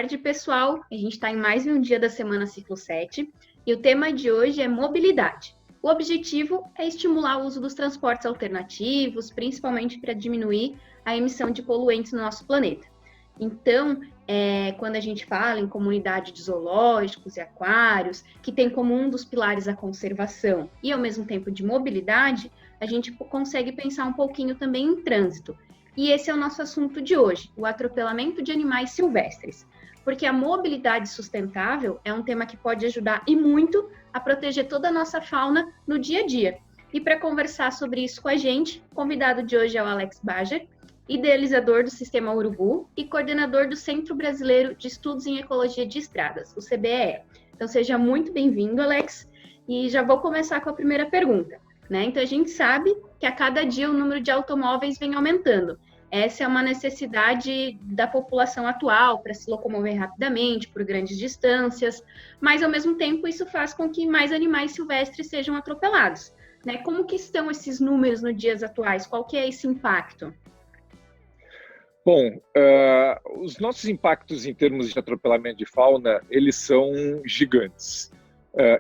tarde, pessoal. A gente está em mais um dia da semana ciclo 7 e o tema de hoje é mobilidade. O objetivo é estimular o uso dos transportes alternativos, principalmente para diminuir a emissão de poluentes no nosso planeta. Então, quando a gente fala em comunidade de zoológicos e aquários, que tem como um dos pilares a conservação e, ao mesmo tempo, de mobilidade, a gente consegue pensar um pouquinho também em trânsito. E esse é o nosso assunto de hoje, o atropelamento de animais silvestres. Porque a mobilidade sustentável é um tema que pode ajudar e muito a proteger toda a nossa fauna no dia a dia. E para conversar sobre isso com a gente, o convidado de hoje é o Alex Bajer, idealizador do Sistema Urubu e coordenador do Centro Brasileiro de Estudos em Ecologia de Estradas, o CBEE. Então seja muito bem-vindo, Alex. E já vou começar com a primeira pergunta. Então, a gente sabe que a cada dia o número de automóveis vem aumentando. Essa é uma necessidade da população atual para se locomover rapidamente, por grandes distâncias, mas, ao mesmo tempo, isso faz com que mais animais silvestres sejam atropelados. Como que estão esses números nos dias atuais? Qual que é esse impacto? Bom, os nossos impactos em termos de atropelamento de fauna, eles são gigantes.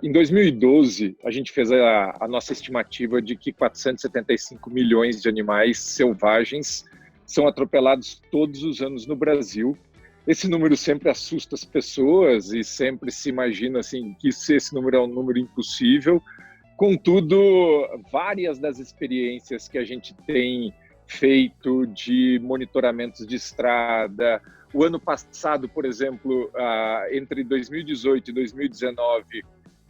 Em 2012, a gente fez a nossa estimativa de que 475 milhões de animais selvagens são atropelados todos os anos no Brasil. Esse número sempre assusta as pessoas e sempre se imagina assim, que esse número é um número impossível. Contudo, várias das experiências que a gente tem feito de monitoramentos de estrada, o ano passado, por exemplo, entre 2018 e 2019,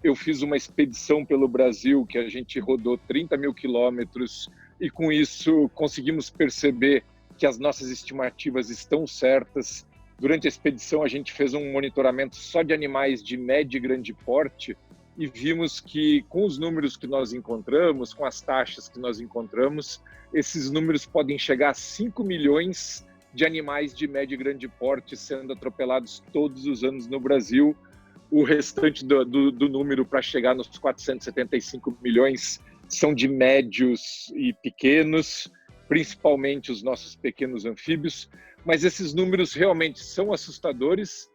eu fiz uma expedição pelo Brasil que a gente rodou 30 mil quilômetros e com isso conseguimos perceber que as nossas estimativas estão certas. Durante a expedição a gente fez um monitoramento só de animais de médio e grande porte e vimos que com os números que nós encontramos, com as taxas que nós encontramos, esses números podem chegar a 5 milhões de animais de médio e grande porte sendo atropelados todos os anos no Brasil. O restante do número para chegar nos 475 milhões são de médios e pequenos, principalmente os nossos pequenos anfíbios, mas esses números realmente são assustadores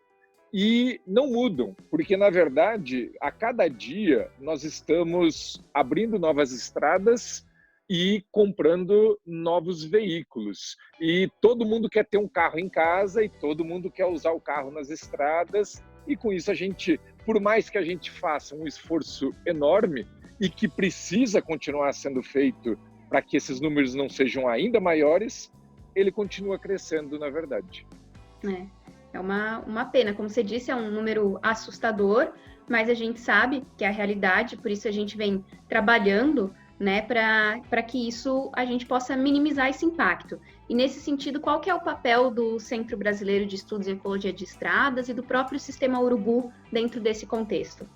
e não mudam, porque, na verdade, a cada dia nós estamos abrindo novas estradas e comprando novos veículos. E todo mundo quer ter um carro em casa e todo mundo quer usar o carro nas estradas. E com isso a gente, por mais que a gente faça um esforço enorme e que precisa continuar sendo feito para que esses números não sejam ainda maiores, ele continua crescendo, na verdade. É uma pena, como você disse, é um número assustador, mas a gente sabe que é a realidade, por isso a gente vem trabalhando para que isso a gente possa minimizar esse impacto. E nesse sentido, qual que é o papel do Centro Brasileiro de Estudos em Ecologia de Estradas e do próprio Sistema Urubu dentro desse contexto?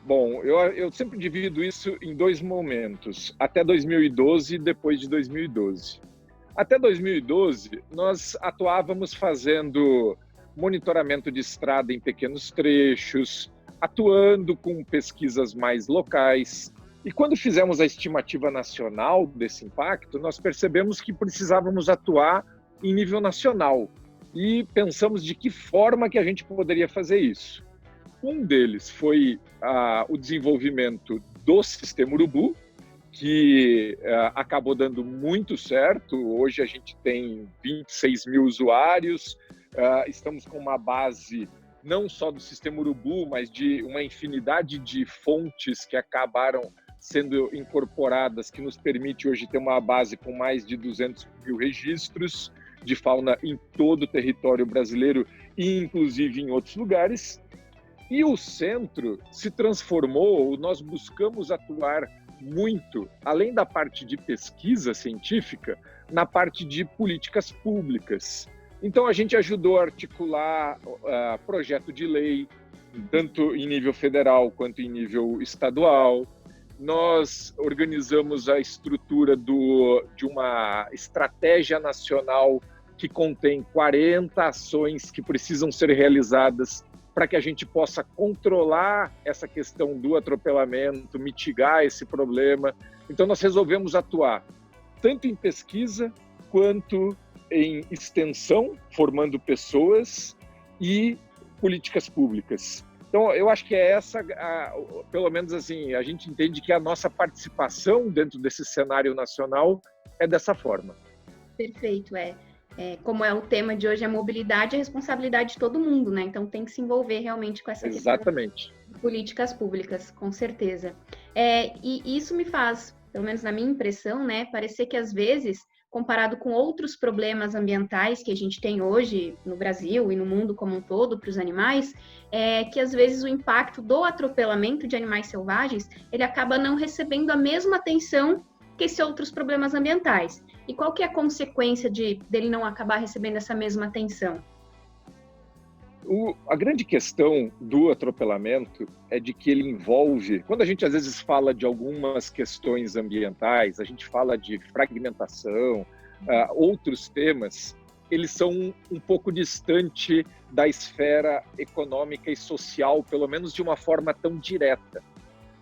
Bom, eu sempre divido isso em dois momentos, até 2012 e depois de 2012. Até 2012, nós atuávamos fazendo monitoramento de estrada em pequenos trechos, atuando com pesquisas mais locais. E quando fizemos a estimativa nacional desse impacto, nós percebemos que precisávamos atuar em nível nacional e pensamos de que forma que a gente poderia fazer isso. Um deles foi o desenvolvimento do Sistema Urubu, que acabou dando muito certo. Hoje a gente tem 26 mil usuários, estamos com uma base não só do Sistema Urubu, mas de uma infinidade de fontes que acabaram sendo incorporadas, que nos permite hoje ter uma base com mais de 200 mil registros de fauna em todo o território brasileiro e inclusive em outros lugares. E o centro se transformou, nós buscamos atuar muito, além da parte de pesquisa científica, na parte de políticas públicas. Então, a gente ajudou a articular projeto de lei, tanto em nível federal quanto em nível estadual. Nós organizamos a estrutura de uma estratégia nacional que contém 40 ações que precisam ser realizadas para que a gente possa controlar essa questão do atropelamento, mitigar esse problema. Então, nós resolvemos atuar tanto em pesquisa quanto em extensão, formando pessoas, e políticas públicas. Então, eu acho que é essa, pelo menos assim, a gente entende que a nossa participação dentro desse cenário nacional é dessa forma. Perfeito, como é o tema de hoje, a mobilidade é responsabilidade de todo mundo, né? Então tem que se envolver realmente com essa Exatamente. questão de políticas públicas, com certeza. E isso me faz, pelo menos na minha impressão, né, parecer que às vezes, comparado com outros problemas ambientais que a gente tem hoje no Brasil e no mundo como um todo para os animais, que às vezes o impacto do atropelamento de animais selvagens, ele acaba não recebendo a mesma atenção que esses outros problemas ambientais. E qual que é a consequência dele não acabar recebendo essa mesma atenção? A grande questão do atropelamento é de que ele envolve, quando a gente às vezes fala de algumas questões ambientais, a gente fala de fragmentação, outros temas, eles são um pouco distante da esfera econômica e social, pelo menos de uma forma tão direta.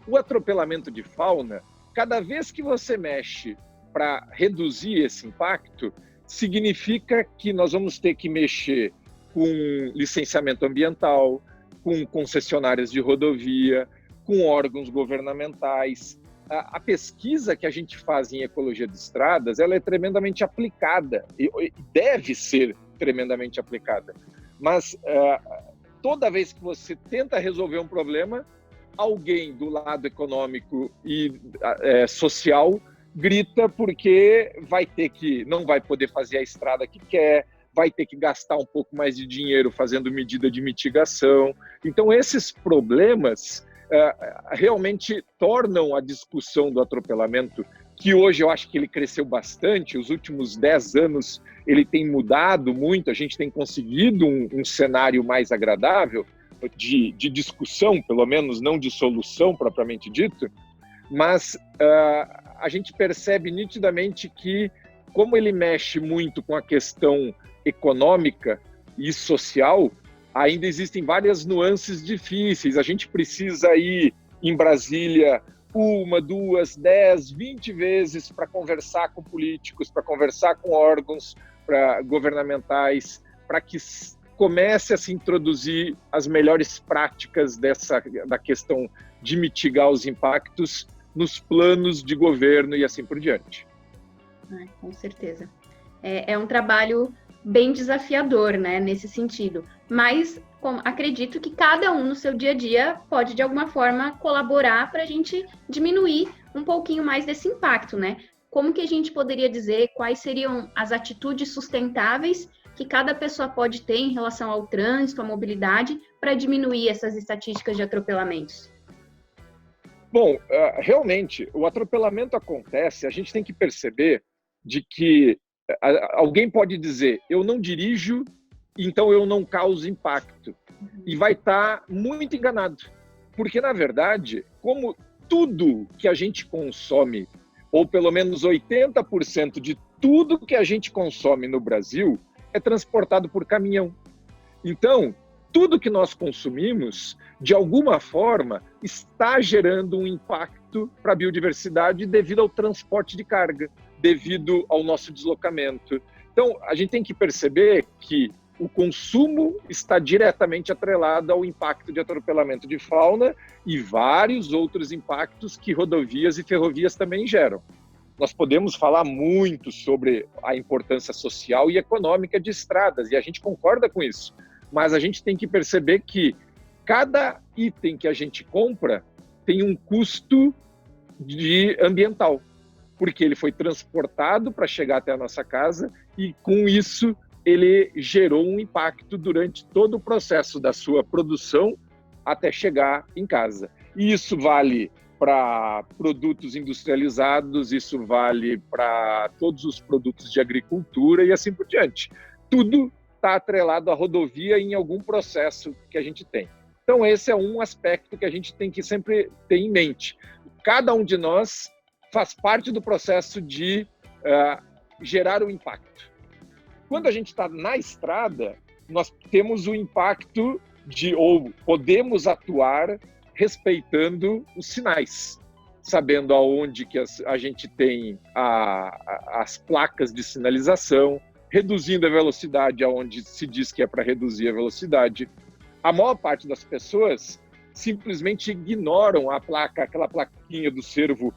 O atropelamento de fauna, cada vez que você mexe para reduzir esse impacto, significa que nós vamos ter que mexer com licenciamento ambiental, com concessionárias de rodovia, com órgãos governamentais. A pesquisa que a gente faz em ecologia de estradas, ela é tremendamente aplicada e deve ser tremendamente aplicada. Mas toda vez que você tenta resolver um problema, alguém do lado econômico e social grita porque não vai poder fazer a estrada que quer, vai ter que gastar um pouco mais de dinheiro fazendo medida de mitigação. Então, esses problemas realmente tornam a discussão do atropelamento, que hoje eu acho que ele cresceu bastante, os últimos 10 anos ele tem mudado muito, a gente tem conseguido um cenário mais agradável de discussão, pelo menos não de solução propriamente dito, mas a gente percebe nitidamente que, como ele mexe muito com a questão econômica e social, ainda existem várias nuances difíceis. A gente precisa ir em Brasília 1, 2, 10, 20 vezes para conversar com políticos, para conversar com órgãos governamentais, para que comece a se introduzir as melhores práticas da questão de mitigar os impactos nos planos de governo e assim por diante. Com certeza. É um trabalho bem desafiador, né, nesse sentido. Mas acredito que cada um no seu dia a dia pode, de alguma forma, colaborar para a gente diminuir um pouquinho mais desse impacto, né? Como que a gente poderia dizer quais seriam as atitudes sustentáveis que cada pessoa pode ter em relação ao trânsito, à mobilidade, para diminuir essas estatísticas de atropelamentos? Bom, realmente, o atropelamento acontece, a gente tem que perceber de que alguém pode dizer, eu não dirijo, então eu não causo impacto. E vai estar muito enganado. Porque, na verdade, como tudo que a gente consome, ou pelo menos 80% de tudo que a gente consome no Brasil, é transportado por caminhão. Então, tudo que nós consumimos, de alguma forma, está gerando um impacto para a biodiversidade devido ao transporte de carga, devido ao nosso deslocamento. Então, a gente tem que perceber que o consumo está diretamente atrelado ao impacto de atropelamento de fauna e vários outros impactos que rodovias e ferrovias também geram. Nós podemos falar muito sobre a importância social e econômica de estradas, e a gente concorda com isso. Mas a gente tem que perceber que cada item que a gente compra tem um custo ambiental, porque ele foi transportado para chegar até a nossa casa e, com isso, ele gerou um impacto durante todo o processo da sua produção até chegar em casa. E isso vale para produtos industrializados, isso vale para todos os produtos de agricultura e assim por diante. Tudo está atrelado à rodovia em algum processo que a gente tem. Então, esse é um aspecto que a gente tem que sempre ter em mente. Cada um de nós faz parte do processo de gerar o impacto. Quando a gente está na estrada, nós temos o impacto ou podemos atuar respeitando os sinais, sabendo aonde que a gente tem as placas de sinalização, reduzindo a velocidade aonde se diz que é para reduzir a velocidade. A maior parte das pessoas simplesmente ignoram a placa, aquela plaquinha do cervo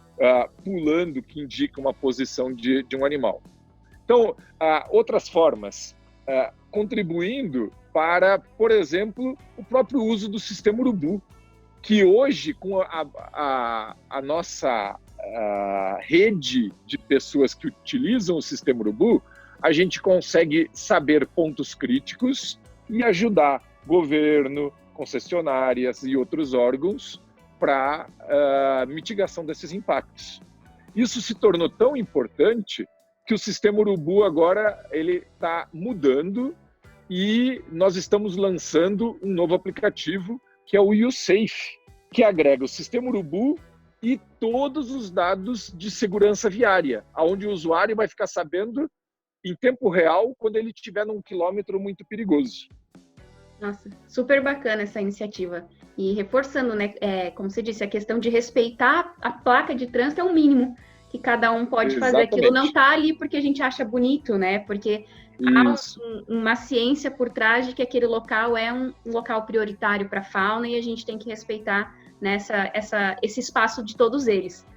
pulando que indica uma posição de um animal. Então, outras formas, contribuindo para, por exemplo, o próprio uso do sistema urubu, que hoje, com a nossa rede de pessoas que utilizam o sistema urubu, a gente consegue saber pontos críticos e ajudar governo, concessionárias e outros órgãos para mitigação desses impactos. Isso se tornou tão importante que o sistema urubu agora ele está mudando e nós estamos lançando um novo aplicativo que é o YouSafe, que agrega o sistema urubu e todos os dados de segurança viária, onde o usuário vai ficar sabendo em tempo real quando ele estiver num quilômetro muito perigoso. Nossa, super bacana essa iniciativa. E reforçando, né, como você disse, a questão de respeitar a placa de trânsito é o mínimo que cada um pode fazer. Aquilo não está ali porque a gente acha bonito, né? Porque há uma ciência por trás de que aquele local é um local prioritário para a fauna e a gente tem que respeitar, né, esse espaço de todos eles,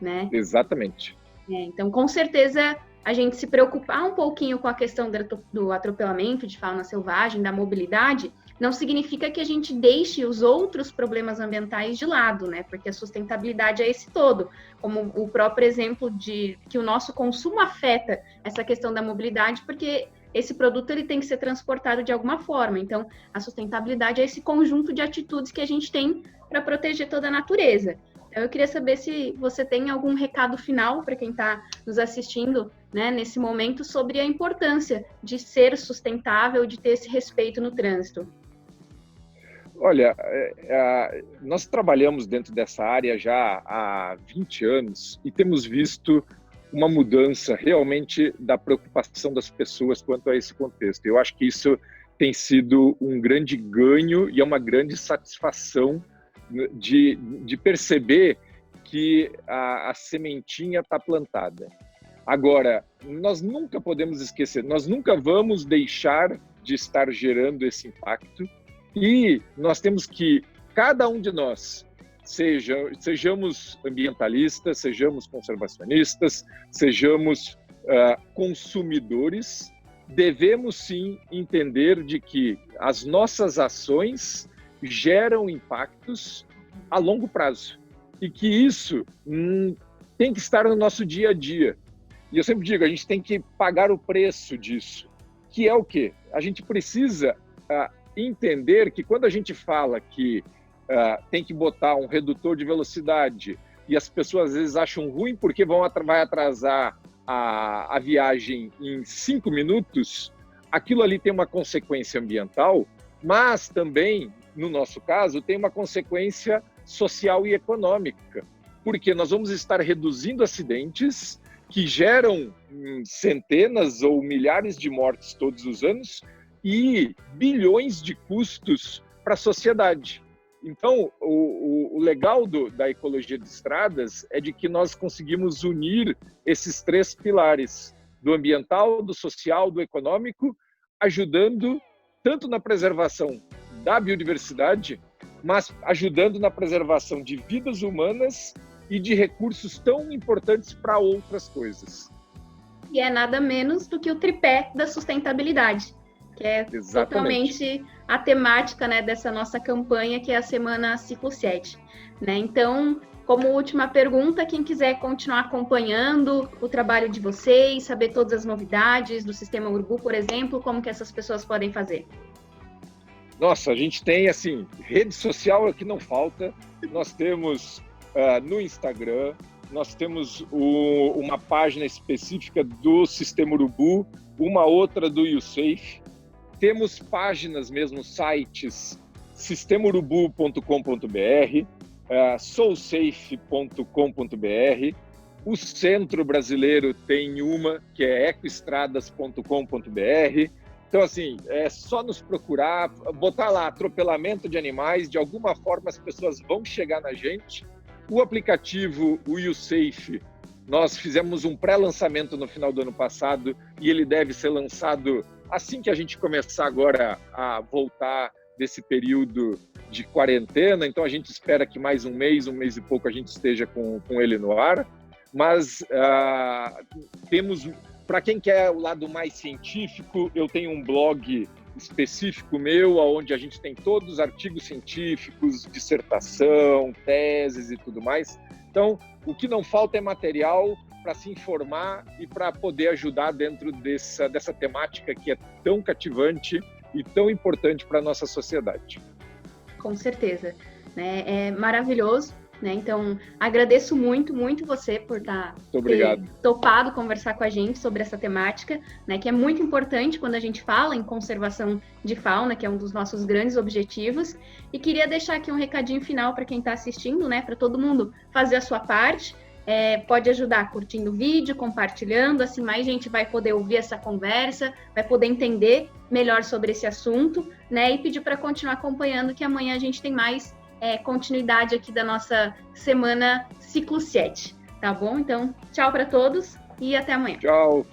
né? Exatamente. Então, com certeza, a gente se preocupar um pouquinho com a questão do atropelamento de fauna selvagem, da mobilidade, não significa que a gente deixe os outros problemas ambientais de lado, né? Porque a sustentabilidade é esse todo, como o próprio exemplo de que o nosso consumo afeta essa questão da mobilidade, porque esse produto ele tem que ser transportado de alguma forma. Então, a sustentabilidade é esse conjunto de atitudes que a gente tem para proteger toda a natureza. Então, eu queria saber se você tem algum recado final para quem está nos assistindo, né, nesse momento, sobre a importância de ser sustentável, de ter esse respeito no trânsito. Olha, nós trabalhamos dentro dessa área já há 20 anos e temos visto uma mudança realmente da preocupação das pessoas quanto a esse contexto. Eu acho que isso tem sido um grande ganho e é uma grande satisfação de perceber que a sementinha está plantada. Agora, nós nunca podemos esquecer, nós nunca vamos deixar de estar gerando esse impacto e nós temos que, cada um de nós, sejamos ambientalistas, sejamos conservacionistas, sejamos consumidores, devemos sim entender de que as nossas ações geram impactos a longo prazo e que isso tem que estar no nosso dia a dia. E eu sempre digo, a gente tem que pagar o preço disso, que é o quê? A gente precisa entender que quando a gente fala que tem que botar um redutor de velocidade e as pessoas às vezes acham ruim porque vai atrasar a viagem em 5 minutos, aquilo ali tem uma consequência ambiental, mas também, no nosso caso, tem uma consequência social e econômica, porque nós vamos estar reduzindo acidentes que geram centenas ou milhares de mortes todos os anos e bilhões de custos para a sociedade. Então, o legal da ecologia de estradas é de que nós conseguimos unir esses 3 pilares, do ambiental, do social, do econômico, ajudando tanto na preservação da biodiversidade, mas ajudando na preservação de vidas humanas e de recursos tão importantes para outras coisas. E é nada menos do que o tripé da sustentabilidade, que é totalmente a temática, né, dessa nossa campanha, que é a Semana Ciclo 7. Né? Então, como última pergunta, quem quiser continuar acompanhando o trabalho de vocês, saber todas as novidades do Sistema Urubu, por exemplo, como que essas pessoas podem fazer? Nossa, a gente tem, assim, rede social aqui não falta. Nós temos no Instagram, nós temos uma página específica do Sistema Urubu, uma outra do YouSafe. Temos páginas mesmo, sites, sistemaurubu.com.br, soulsafe.com.br. O Centro Brasileiro tem uma, que é ecoestradas.com.br. Então, assim, é só nos procurar, botar lá atropelamento de animais, de alguma forma as pessoas vão chegar na gente. O aplicativo, o YouSafe, Nós fizemos um pré-lançamento no final do ano passado e ele deve ser lançado assim que a gente começar agora a voltar desse período de quarentena. Então, a gente espera que mais um mês e pouco, a gente esteja com ele no ar. Mas temos, para quem quer o lado mais científico, eu tenho um blog específico meu, onde a gente tem todos os artigos científicos, dissertação, teses e tudo mais. Então, o que não falta é material para se informar e para poder ajudar dentro dessa temática que é tão cativante e tão importante para a nossa sociedade. Com certeza, né? É maravilhoso, né? Então, agradeço muito você por ter topado conversar com a gente sobre essa temática, né? Que é muito importante quando a gente fala em conservação de fauna, que é um dos nossos grandes objetivos. E queria deixar aqui um recadinho final para quem está assistindo, né? Para todo mundo fazer a sua parte. Pode ajudar curtindo o vídeo, compartilhando, assim mais gente vai poder ouvir essa conversa, vai poder entender melhor sobre esse assunto, né? E pedir para continuar acompanhando, que amanhã a gente tem mais continuidade aqui da nossa semana Ciclo 7, tá bom? Então, tchau para todos e até amanhã. Tchau.